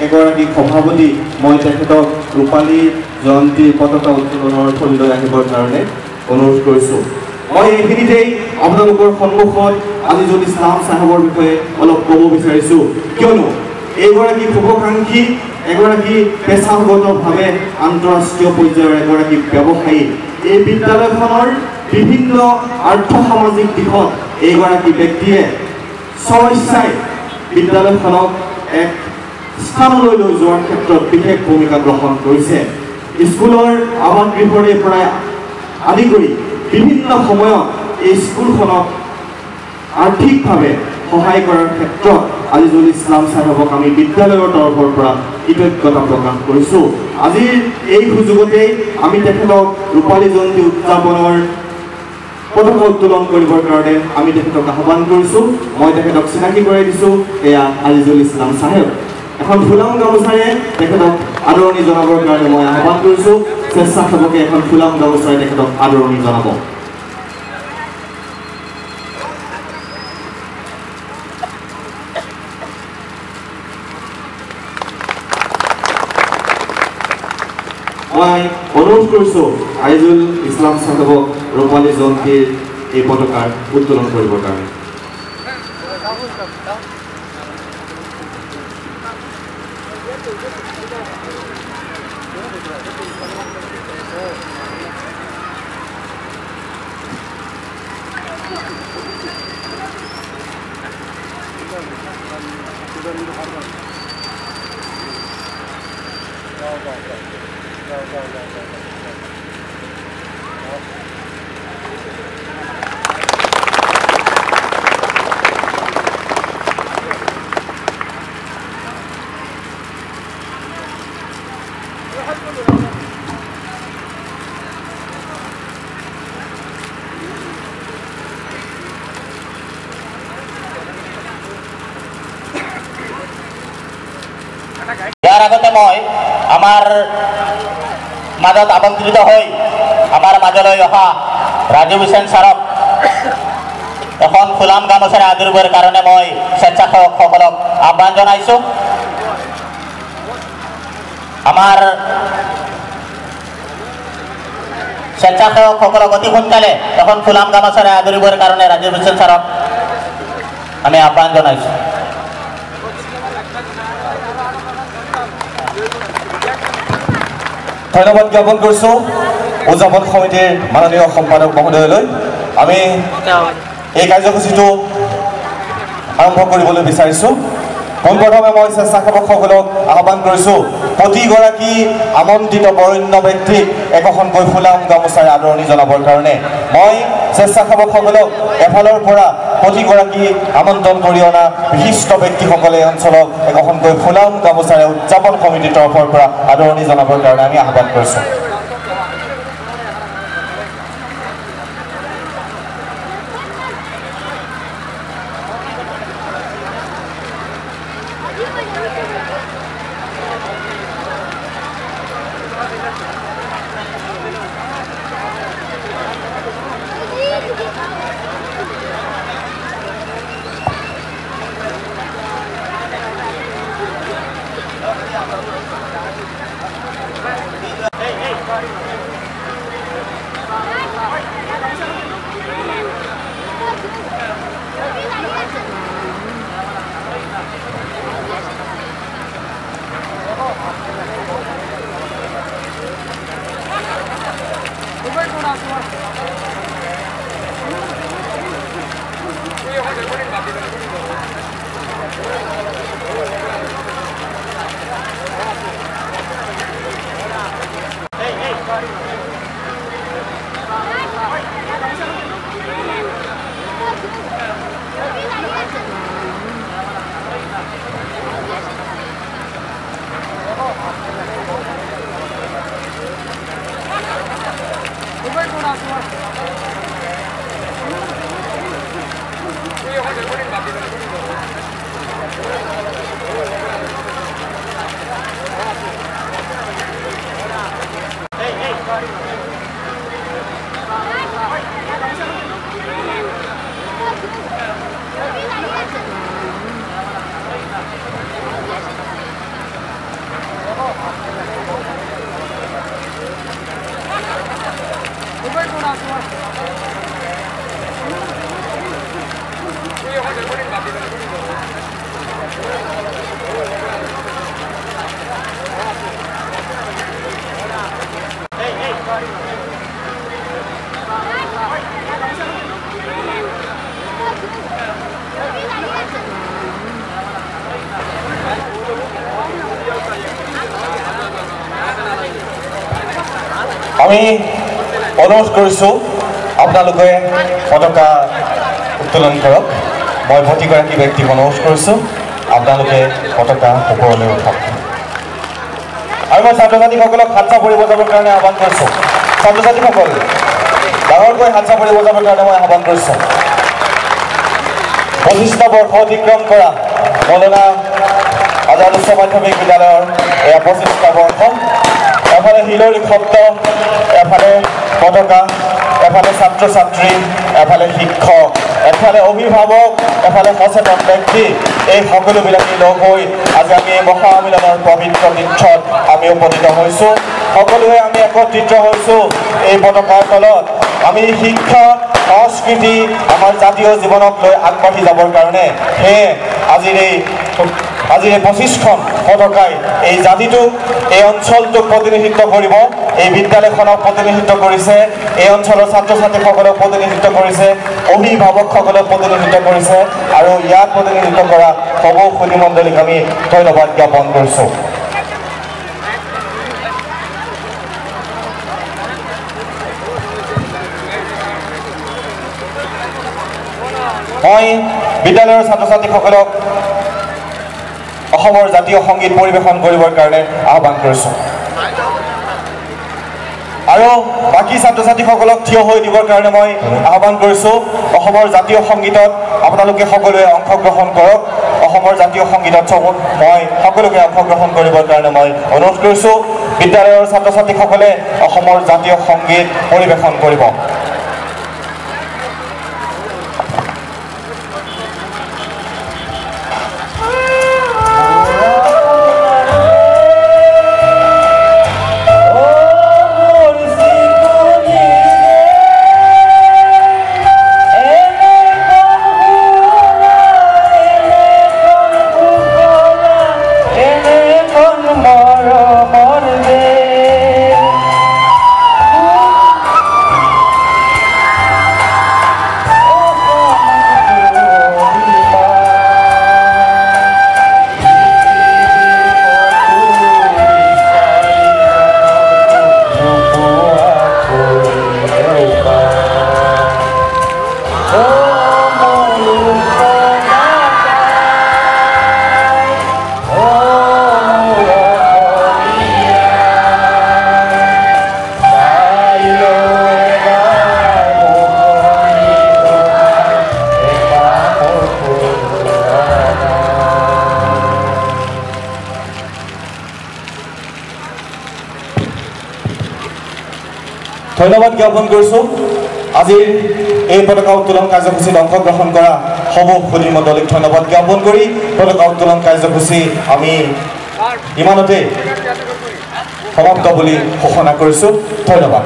এগৰাকী সভাপতি মই তেখেতক ৰূপালী জয়ন্তী পতাকা উত্তোলনৰ থলীলৈ আহিবৰ কাৰণে অনুৰোধ কৰিছোঁ। মই এইখিনিতেই আপোনালোকৰ সন্মুখত আজিজুল ইছলাম চাহাবৰ বিষয়ে অলপ ক'ব বিচাৰিছোঁ, কিয়নো এইগৰাকী শুভাকাংক্ষী এগৰাকী পেছাগতভাৱে আন্তঃৰাষ্ট্ৰীয় পৰ্যায়ৰ এগৰাকী ব্যৱসায়ী। এই বিদ্যালয়খনৰ বিভিন্ন আৰ্থ-সামাজিক দিশত এইগৰাকী ব্যক্তিয়ে স্বইচ্ছাই বিদ্যালয়খনক এক স্থানলৈ লৈ যোৱাৰ ক্ষেত্ৰত বিশেষ ভূমিকা গ্ৰহণ কৰিছে। স্কুলৰ আৱাসগৃহৰে পৰা আদি কৰি বিভিন্ন সময়ত এই স্কুলখনক আৰ্থিকভাৱে সহায় কৰাৰ ক্ষেত্ৰত আজিজুল ইছলাম চাহাবক আমি বিদ্যালয়ৰ তৰফৰ পৰা কৃতজ্ঞতা প্ৰকাশ কৰিছোঁ। আজিৰ এই সুযোগতেই আমি তেখেতক ৰূপালী জয়ন্তী উদযাপনৰ পতাকা উত্তোলন কৰিবৰ কাৰণে আমি তেখেতক আহ্বান কৰিছোঁ। মই তেখেতক চিনাকি কৰাই দিছোঁ, এয়া আজিজুল ইছলাম চাহেব। এখন ফুলাম গামোচাৰে তেখেতক আদৰণি জনাবৰ কাৰণে মই আহ্বান কৰিছোঁ। স্বেচ্ছাসেৱকে এখন ফুলাম গামোচাৰে তেখেতক আদৰণি জনাব। মই অনুৰোধ কৰিছোঁ আজিজুল ইছলাম চাহাবক ৰূপালী জয়ন্তীৰ এই পতাকাৰ উত্তোলন কৰিবৰ কাৰণে। ইয়াৰ আগতে মই আমাৰ মাজত আমন্ত্ৰিত হৈ আমাৰ মাজলৈ অহা ৰাজু হুছেইন ছাৰক এখন ফুলাম গামোচাৰে আদৰিবৰ কাৰণে মই স্বেচ্ছাসেৱকসকলক আহ্বান জনাইছোঁ। আমাৰ স্বেচ্ছাসেৱকসকলক অতি সোনকালে এখন ফুলাম গামোচাৰে আদৰিবৰ কাৰণে ৰাজু হুছেইন ছাৰক আমি আহ্বান জনাইছোঁ। ধন্যবাদ জ্ঞাপন কৰিছোঁ উদযাপন সমিতিৰ মাননীয় সম্পাদক মহোদয়লৈ। আমি এই কাৰ্যসূচীটো আৰম্ভ কৰিবলৈ বিচাৰিছোঁ। পোনপ্ৰথমে মই স্বেচ্ছাসেৱকসকলক আহ্বান কৰিছোঁ প্ৰতিগৰাকী আমন্ত্ৰিত বৰেণ্য ব্যক্তিক একোখনকৈ ফুলাম গামোচাৰে আদৰণি জনাবৰ কাৰণে। মই স্বেচ্ছাসেৱকসকলক এফালৰ পৰা প্ৰতিগৰাকী আমন্ত্ৰণ কৰি অনা বিশিষ্ট ব্যক্তিসকলে এই অঞ্চলক একোখনকৈ ফুলাম গামোচাৰে উদযাপন সমিতিৰ তৰফৰ পৰা আদৰণি জনাবৰ কাৰণে আমি আহ্বান কৰিছোঁ। আমি অনুৰোধ কৰিছোঁ আপোনালোকে পতাকা উত্তোলন কৰক। মই প্ৰতিগৰাকী ব্যক্তিক অনুৰোধ কৰিছোঁ আপোনালোকে পতাকা ওপৰলৈ উঠাওক। আৰু মই ছাত্ৰ ছাত্ৰীসকলক হাত চাপৰি বজাবৰ কাৰণে আহ্বান কৰিছোঁ। ছাত্ৰ ছাত্ৰীসকল ডাঙৰকৈ হাত চাপৰি বজাবৰ কাৰণে মই আহ্বান কৰিছোঁ। 25টা বৰ্ষ অতিক্ৰম কৰা মৌলানা আজাদ উচ্চ মাধ্যমিক বিদ্যালয়ৰ এয়া 25টা বৰ্ষ। এফালে হিলৰি শব্দ, এফালে পতাকা, এফালে ছাত্ৰ ছাত্ৰী, এফালে শিক্ষক, এফালে অভিভাৱক, এফালে সচেতন ব্যক্তি, এই সকলোবিলাকে লগ হৈ আজি আমি এই মহামিলনৰ পবিত্ৰ তীৰ্থত আমি উপনীত হৈছোঁ। সকলোৱে আমি একত্ৰিত হৈছোঁ এই পতাকাৰ তলত। আমি শিক্ষা সংস্কৃতি আমাৰ জাতীয় জীৱনক লৈ আগবাঢ়ি যাবৰ কাৰণে সেয়ে আজিৰ এই 25খন পতাকাই এই জাতিটোক, এই অঞ্চলটোক প্ৰতিনিধিত্ব কৰিব, এই বিদ্যালয়খনক প্ৰতিনিধিত্ব কৰিছে, এই অঞ্চলৰ ছাত্ৰ ছাত্ৰীসকলক প্ৰতিনিধিত্ব কৰিছে, অভিভাৱকসকলক প্ৰতিনিধিত্ব কৰিছে আৰু ইয়াক প্ৰতিনিধিত্ব কৰা সমূহ সুধীমণ্ডলীক আমি ধন্যবাদ জ্ঞাপন কৰিছোঁ। মই বিদ্যালয়ৰ ছাত্ৰ ছাত্ৰীসকলক অসমৰ জাতীয় সংগীত পৰিৱেশন কৰিবৰ কাৰণে আহ্বান কৰিছোঁ আৰু বাকী ছাত্ৰ ছাত্ৰীসকলক থিয় হৈ দিবৰ কাৰণে মই আহ্বান কৰিছোঁ। অসমৰ জাতীয় সংগীতত আপোনালোকে সকলোৱে অংশগ্ৰহণ কৰক। অসমৰ জাতীয় সংগীতত মই সকলোকে অংশগ্ৰহণ কৰিবৰ কাৰণে মই অনুৰোধ কৰিছোঁ। বিদ্যালয়ৰ ছাত্ৰ ছাত্ৰীসকলে অসমৰ জাতীয় সংগীত পৰিৱেশন কৰিব। ধন্যবাদ জ্ঞাপন কৰিছোঁ। আজিৰ এই পতাকা উত্তোলন কাৰ্যসূচীত অংশগ্ৰহণ কৰা সমূহ সুধীমণ্ডলীক ধন্যবাদ জ্ঞাপন কৰি পতাকা উত্তোলন কাৰ্যসূচী আমি ইমানতে সমাপ্ত বুলি ঘোষণা কৰিছোঁ। ধন্যবাদ।